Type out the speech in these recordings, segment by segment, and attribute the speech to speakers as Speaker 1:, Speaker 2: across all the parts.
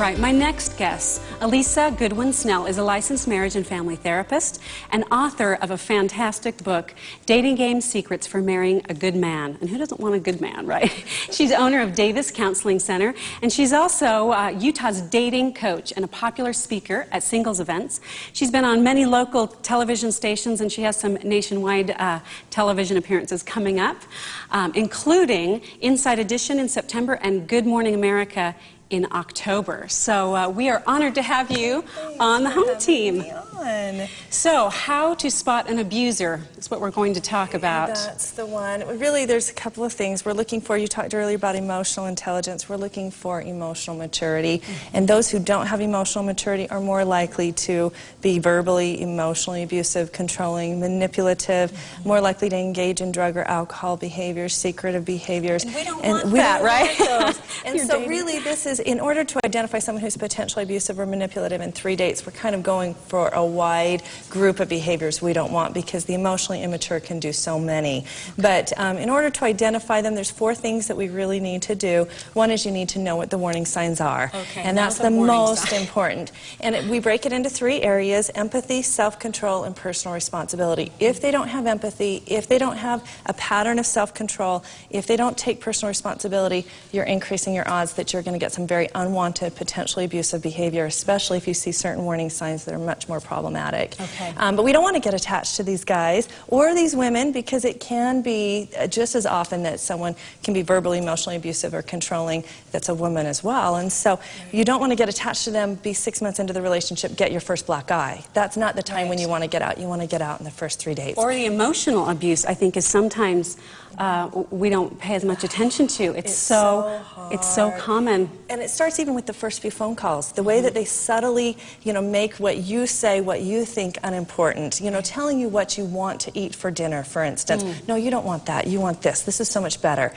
Speaker 1: right, my next guest, Elisa Goodwin-Snell, is a licensed marriage and family therapist and author of a fantastic book, Dating Game Secrets for Marrying a Good Man. And who doesn't want a good man, right? She's owner of Davis Counseling Center, and she's also Utah's dating coach and a popular speaker at singles events. She's been on many local television stations, and she has some nationwide television appearances coming up, including Inside Edition in September and Good Morning America in October. So we are honored to have you on the home team. So, how to spot an abuser is what we're going to talk about.
Speaker 2: That's the one. Really, there's a couple of things. We're looking for, you talked earlier about emotional intelligence, we're looking for emotional maturity. And those who don't have emotional maturity are more likely to be verbally, emotionally abusive, controlling, manipulative, more likely to engage in drug or alcohol behaviors, secretive behaviors.
Speaker 1: And we don't want that, right?
Speaker 2: Want those. And so really, this is, in order to identify someone who's potentially abusive or manipulative in 3 dates, we're kind of going for a wide group of behaviors we don't want, because the emotionally immature can do so many. But in order to identify them, there's 4 things that we really need to do. One is you need to know what the warning signs are. And that's the most important. And we break it into 3 areas: empathy, self-control, and personal responsibility. If they don't have empathy, if they don't have a pattern of self-control, if they don't take personal responsibility, you're increasing your odds that you're going to get some very unwanted, potentially abusive behavior, especially if you see certain warning signs that are much more problematic. But we don't want to get attached to these guys or these women, because it can be just as often that someone can be verbally, emotionally abusive or controlling that's a woman as well. And so you don't want to get attached to them, be 6 months into the relationship, get your first black eye. That's not the time when you want to get out. You want to get out in the first 3 dates.
Speaker 1: Or the emotional abuse, I think, is sometimes we don't pay as much attention to. It's so common.
Speaker 2: And it starts even with the first few phone calls. The way that they subtly, make what you say, what you think unimportant. Telling you what you want to eat for dinner, for instance. No, you don't want that. You want this. This is so much better.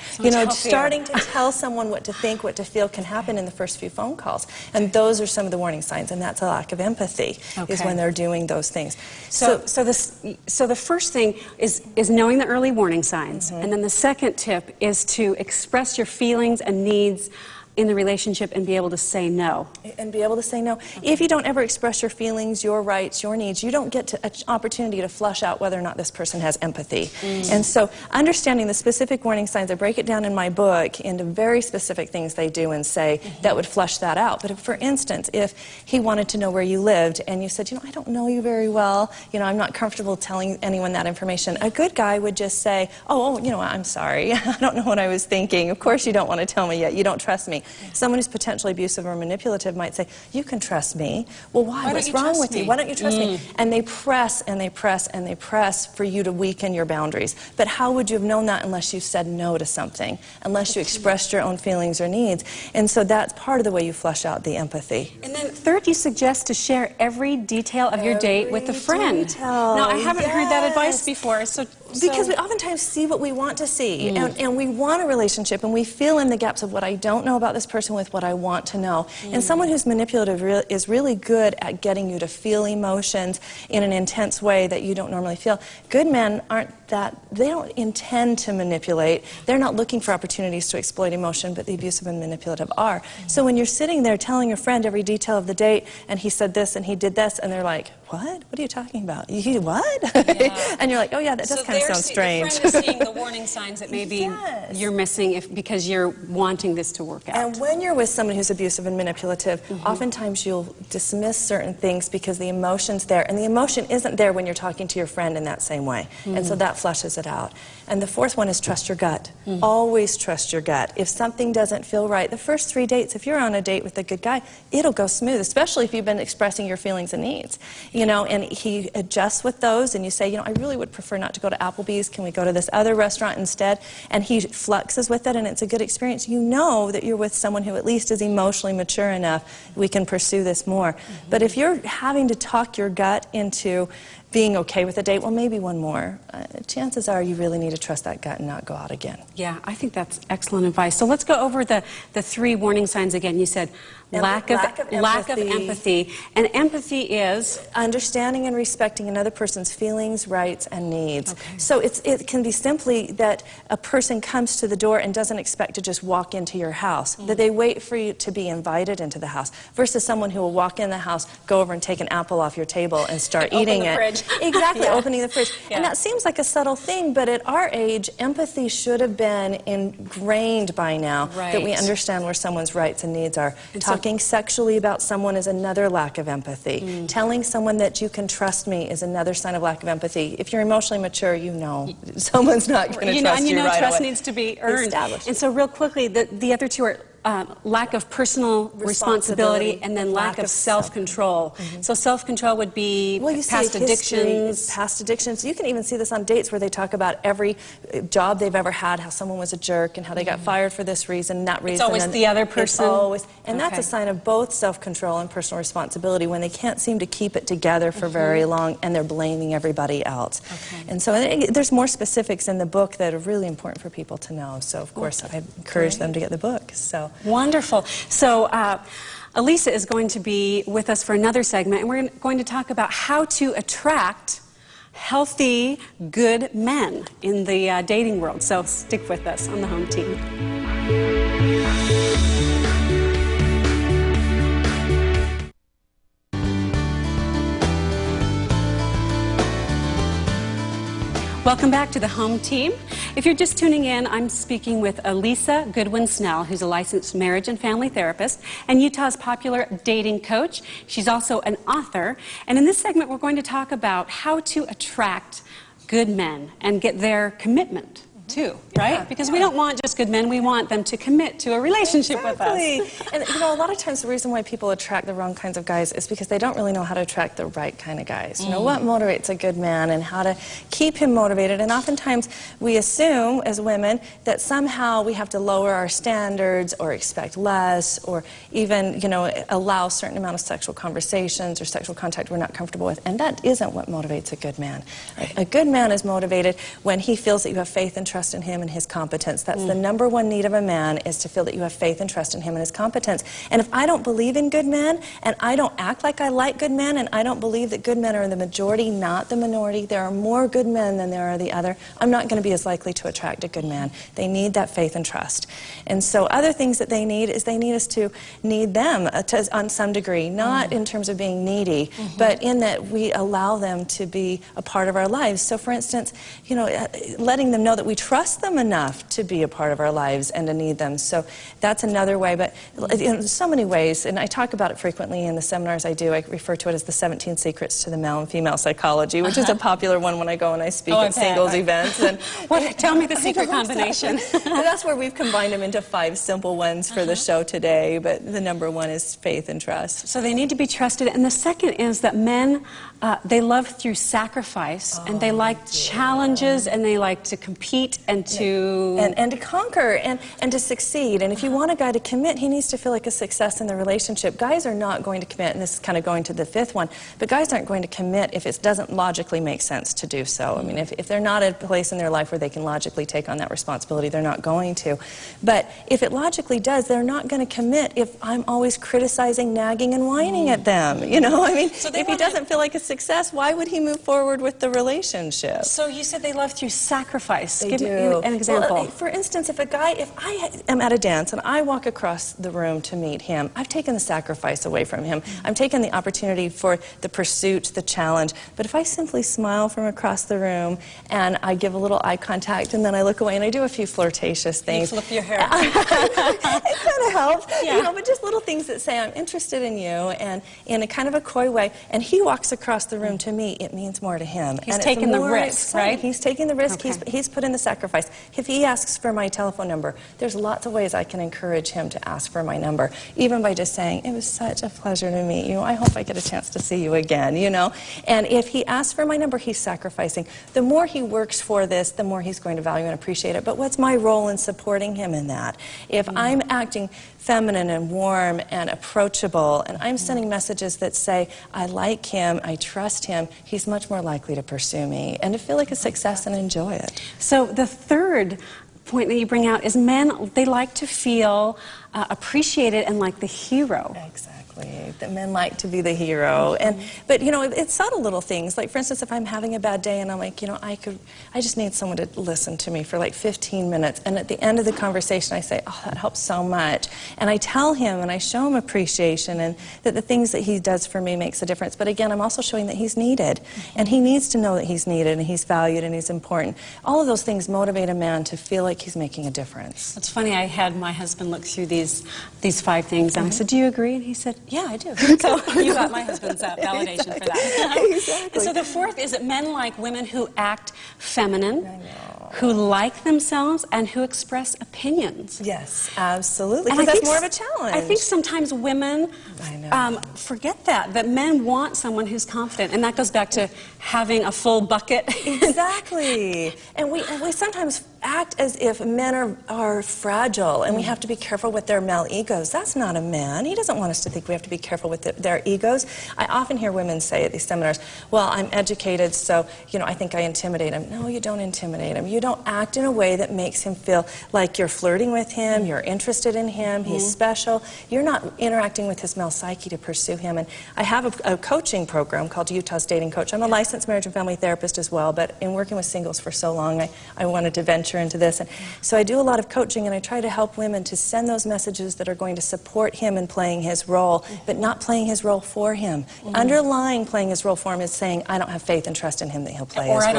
Speaker 2: Starting to tell someone what to think, what to feel can happen in the first few phone calls. And those are some of the warning signs, and that's a lack of empathy, is when they're doing those things.
Speaker 1: So the first thing is knowing the early warning signs. And then the second tip is to express your feelings and needs in the relationship and be able to say no.
Speaker 2: And be able to say no. If you don't ever express your feelings, your rights, your needs, you don't get an opportunity to flush out whether or not this person has empathy. And so understanding the specific warning signs, I break it down in my book into very specific things they do and say that would flush that out. But if, for instance, if he wanted to know where you lived and you said, I don't know you very well, I'm not comfortable telling anyone that information, a good guy would just say, I'm sorry, I don't know what I was thinking. Of course you don't want to tell me yet. You don't trust me. Someone who's potentially abusive or manipulative might say, you can trust me. Well, why? What's wrong with you? Why don't you trust me? And they press and they press and they press for you to weaken your boundaries. But how would you have known that unless you said no to something, unless you expressed your own feelings or needs? And so that's part of the way you flush out the empathy.
Speaker 1: And then third, you suggest to share every detail of your date with a friend. Now, I haven't heard that advice before.
Speaker 2: Because we oftentimes see what we want to see, and we want a relationship, and we fill in the gaps of what I don't know about this person with what I want to know. And someone who's manipulative is really good at getting you to feel emotions in an intense way that you don't normally feel. Good men aren't they don't intend to manipulate. They're not looking for opportunities to exploit emotion, but the abusive and manipulative are. So when you're sitting there telling your friend every detail of the date, and he said this and he did this, and they're like, what? What are you talking about? What? And you're like, oh yeah, that does kind of sound strange.
Speaker 1: The friend is seeing the warning signs that maybe you're missing because you're wanting this to work out.
Speaker 2: And when you're with someone who's abusive and manipulative, oftentimes you'll dismiss certain things because the emotion's there, and the emotion isn't there when you're talking to your friend in that same way. And so that flushes it out. And the fourth one is trust your gut. Always trust your gut. If something doesn't feel right, the first 3 dates, if you're on a date with a good guy, it'll go smooth, especially if you've been expressing your feelings and needs. And he adjusts with those, and you say, I really would prefer not to go to Applebee's. Can we go to this other restaurant instead? And he fluxes with it, and it's a good experience. You know that you're with someone who at least is emotionally mature enough, we can pursue this more. But if you're having to talk your gut into being okay with a date, well, maybe one more, chances are you really need to trust that gut and not go out again.
Speaker 1: Yeah, I think that's excellent advice. So let's go over the 3 warning signs again. You said lack of empathy. And empathy is?
Speaker 2: Understanding and respecting another person's feelings, rights, and needs. Okay. So it can be simply that a person comes to the door and doesn't expect to just walk into your house, that they wait for you to be invited into the house, versus someone who will walk in the house, go over and take an apple off your table and start eating it.
Speaker 1: Fridge.
Speaker 2: Exactly,
Speaker 1: Yeah.
Speaker 2: opening the fridge.
Speaker 1: Yeah.
Speaker 2: And that seems like a subtle thing, but at our age, empathy should have been ingrained by now, that we understand where someone's rights and needs are. Talking sexually about someone is another lack of empathy. Telling someone that you can trust me is another sign of lack of empathy. If you're emotionally mature, you know someone's not going to trust you right away.
Speaker 1: Trust needs to be earned. And so real quickly, the other 2 are lack of personal responsibility and then lack of self-control. So self-control would be past addictions.
Speaker 2: Past addictions. You can even see this on dates where they talk about every job they've ever had, how someone was a jerk and how they got fired for this reason, that reason.
Speaker 1: It's always the other person.
Speaker 2: And that's a sign of both self-control and personal responsibility when they can't seem to keep it together for very long and they're blaming everybody else. And so there's more specifics in the book that are really important for people to know. So of course I encourage them to get the book. So.
Speaker 1: Wonderful. So Elisa is going to be with us for another segment, and we're going to talk about how to attract healthy, good men in the dating world. So stick with us on the Home Team. Welcome back to the Home Team. If you're just tuning in, I'm speaking with Elisa Goodwin-Snell, who's a licensed marriage and family therapist and Utah's popular dating coach. She's also an author. And in this segment, we're going to talk about how to attract good men and get their commitment too, right? Because we don't want just good men, we want them to commit to a relationship with us.
Speaker 2: And you know, a lot of times the reason why people attract the wrong kinds of guys is because they don't really know how to attract the right kind of guys. You know, what motivates a good man and how to keep him motivated. And oftentimes we assume as women that somehow we have to lower our standards or expect less or even, you know, allow a certain amount of sexual conversations or sexual contact we're not comfortable with. And that isn't what motivates a good man. A good man is motivated when he feels that you have faith and trust in him and his competence. That's the #1 need of a man, is to feel that you have faith and trust in him and his competence. And if I don't believe in good men, and I don't act like I like good men, and I don't believe that good men are the majority, not the minority, there are more good men than there are the other, I'm not going to be as likely to attract a good man. They need that faith and trust. And so other things that they need is they need us to need them on some degree, not in terms of being needy, but in that we allow them to be a part of our lives. So for instance, you know, letting them know that we trust them enough to be a part of our lives and to need them. So that's another way, but in so many ways, and I talk about it frequently in the seminars I do. I refer to it as the 17 secrets to the male and female psychology, which is a popular one when I go and I speak at singles events. And
Speaker 1: tell me the secret combination.
Speaker 2: And that's where we've combined them into 5 simple ones for the show today, but the #1 is faith and trust.
Speaker 1: So they need to be trusted. And the second is that men, they love through sacrifice, and they like challenges, and they like to compete and to
Speaker 2: conquer and to succeed. And if you want a guy to commit, he needs to feel like a success in the relationship. Guys are not going to commit, and this is kind of going to the 5th one, but guys aren't going to commit if it doesn't logically make sense to do so. I mean, if they're not at a place in their life where they can logically take on that responsibility, they're not going to. But if it logically does, they're not going to commit if I'm always criticizing, nagging, and whining at them. You know, I mean, so if he doesn't feel like a success, why would he move forward with the relationship?
Speaker 1: So you said they love through sacrifice.
Speaker 2: They
Speaker 1: Give
Speaker 2: do.
Speaker 1: me an example.
Speaker 2: Well, for instance, if I am at a dance and I walk across the room to meet him, I've taken the sacrifice away from him. I'm taking the opportunity for the pursuit, the challenge. But if I simply smile from across the room and I give a little eye contact and then I look away and I do a few flirtatious things.
Speaker 1: You flip your hair.
Speaker 2: It kind of helps. You know, but just little things that say I'm interested in you and in a kind of a coy way. And he walks across the room to me, it means more to him.
Speaker 1: He's taking the risk, right?
Speaker 2: He's taking the risk. He's put in the sacrifice. sacrifice. If he asks for my telephone number, there's lots of ways I can encourage him to ask for my number, even by just saying, it was such a pleasure to meet you. I hope I get a chance to see you again, you know. And if he asks for my number, he's sacrificing. The more he works for this, the more he's going to value and appreciate it. But what's my role in supporting him in that? If I'm acting feminine and warm and approachable, and I'm sending messages that say, I like him, I trust him, he's much more likely to pursue me and to feel like a success and enjoy it.
Speaker 1: So the third point that you bring out is men, they like to feel appreciated and like the hero.
Speaker 2: Exactly. That men like to be the hero. But, you know, it's subtle little things. Like, for instance, if I'm having a bad day and I'm like, you know, I just need someone to listen to me for like 15 minutes. And at the end of the conversation, I say, oh, that helps so much. And I tell him and I show him appreciation and that the things that he does for me makes a difference. But again, I'm also showing that he's needed. And he needs to know that he's needed and he's valued and he's important. All of those things motivate a man to feel like he's making a difference.
Speaker 1: It's funny, I had my husband look through these 5 things, and I said, do you agree? And he said, yeah, I do. So you got my husband's validation for that.
Speaker 2: Exactly.
Speaker 1: And so the fourth is that men like women who act feminine, who like themselves, and who express opinions.
Speaker 2: Yes, absolutely. Because that's more of a challenge.
Speaker 1: I think sometimes women forget that men want someone who's confident, and that goes back to having a full bucket.
Speaker 2: Exactly. And we sometimes act as if men are fragile, and we have to be careful with their male egos. That's not a man. He doesn't want us to think we have to be careful with their egos. I often hear women say at these seminars, well, I'm educated, so, you know, I think I intimidate him. No, you don't intimidate him. You don't act in a way that makes him feel like you're flirting with him, you're interested in him, he's special. You're not interacting with his male psyche to pursue him. And I have a coaching program called Utah's Dating Coach. I'm a licensed marriage and family therapist as well, but in working with singles for so long, I wanted to venture into this. And so I do a lot of coaching, and I try to help women to send those messages that are going to support him in playing his role, but not playing his role for him. Underlying playing his role for him is saying, I don't have faith and trust in him that he'll play his role.
Speaker 1: Or I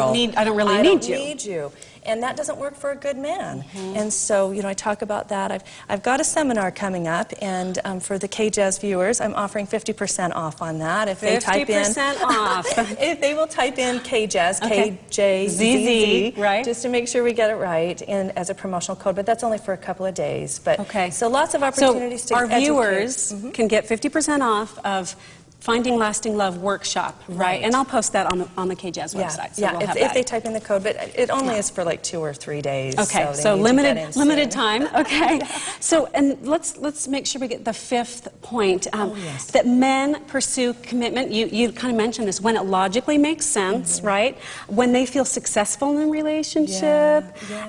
Speaker 1: don't really need
Speaker 2: you. And that doesn't work for a good man. And so, you know, I talk about that. I've got a seminar coming up, and for the KJazz viewers, I'm offering 50% off on that. If they type in
Speaker 1: 50% off.
Speaker 2: If they will type in KJazz, K-J-Z-Z,
Speaker 1: right?
Speaker 2: Just to make sure we get it right, and as a promotional code. But that's only for a couple of days. But so lots of opportunities to educate.
Speaker 1: Our viewers can get 50% off of Finding Lasting Love workshop, right? And I'll post that on the KJazz website. So we'll
Speaker 2: if they type in the code, but it only is for like 2 or 3 days.
Speaker 1: Okay, so limited time. Okay, so and let's make sure we get the fifth point that men pursue commitment. You kind of mentioned this when it logically makes sense, right? When they feel successful in a relationship,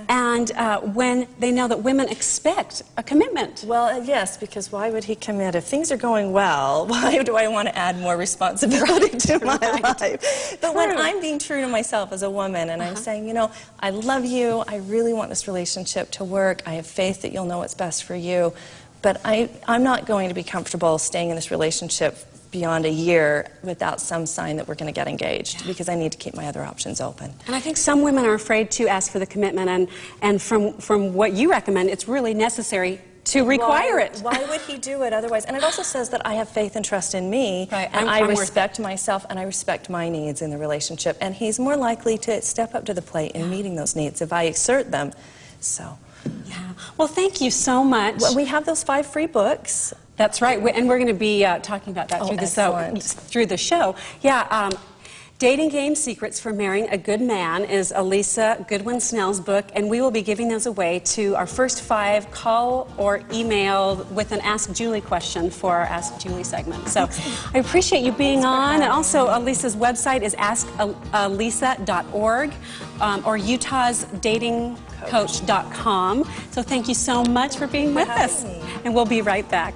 Speaker 1: and when they know that women expect a commitment.
Speaker 2: Well, yes, because why would he commit if things are going well? Why do I want to add more responsibility to my life? But when I'm being true to myself as a woman and I'm saying, you know, I love you, I really want this relationship to work, I have faith that you'll know what's best for you, but I'm not going to be comfortable staying in this relationship beyond a year without some sign that we're going to get engaged, because I need to keep my other options open.
Speaker 1: And I think some women are afraid to ask for the commitment, and from what you recommend, it's really necessary to require it.
Speaker 2: Why would he do it otherwise? And it also says that I have faith and trust in me, and I respect myself, and I respect my needs in the relationship. And he's more likely to step up to the plate in meeting those needs if I exert them. So,
Speaker 1: well, thank you so much.
Speaker 2: Well, we have those 5 free books.
Speaker 1: That's right, and we're going to be talking about that through the show. Dating Game Secrets for Marrying a Good Man is Elisa Goodwin Snell's book, and we will be giving those away to our first 5 call or email with an Ask Julie question for our Ask Julie segment. So I appreciate you being on, and also Elisa's website is askalisa.org or utahsdatingcoach.com. So thank you so much for being with us, and we'll be right back.